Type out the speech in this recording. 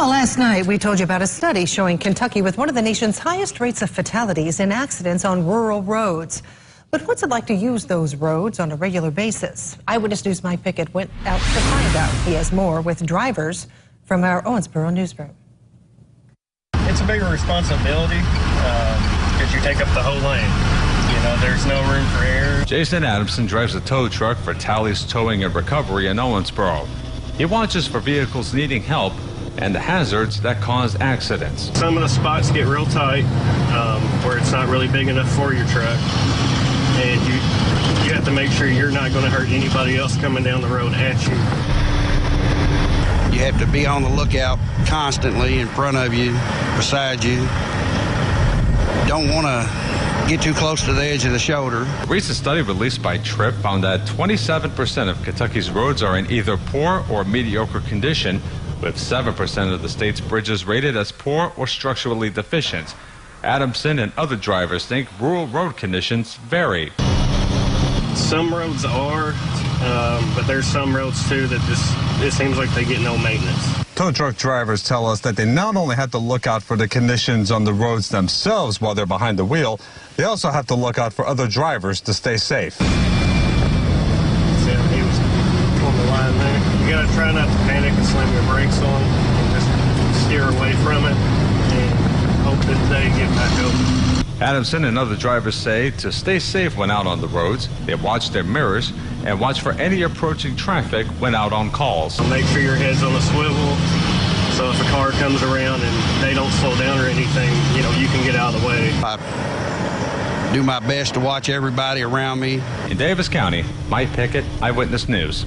Well, last night we told you about a study showing Kentucky with one of the nation's highest rates of fatalities in accidents on rural roads. But what's it like to use those roads on a regular basis? Eyewitness News' Mike Pickett went out to find out. He has more with drivers from our Owensboro newsroom. It's a bigger responsibility because you take up the whole lane. You know, there's no room for error. Jason Adamson drives a tow truck for Talley's Towing and Recovery in Owensboro. He watches for vehicles needing help and the hazards that cause accidents. Some of the spots get real tight where it's not really big enough for your truck, and you have to make sure you're not going to hurt anybody else coming down the road at you. You have to be on the lookout constantly in front of you, beside you. Don't want to get too close to the edge of the shoulder. A recent study released by TRIP found that 27% of Kentucky's roads are in either poor or mediocre condition, with 7% of the state's bridges rated as poor or structurally deficient. Adamson and other drivers think rural road conditions vary. Some roads are, but there's some roads too that it seems like they get no maintenance. Tow truck drivers tell us that they not only have to look out for the conditions on the roads themselves while they're behind the wheel, they also have to look out for other drivers to stay safe. He was on the line there. You gotta try not to panic and slam your brakes on and just steer away from it and hope that they get back open. Adamson and other drivers say to stay safe when out on the roads, they watch their mirrors and watch for any approaching traffic when out on calls. Make sure your head's on a swivel, so if a car comes around and they don't slow down or anything, you can get out of the way. I do my best to watch everybody around me. In Davis County, Mike Pickett, Eyewitness News.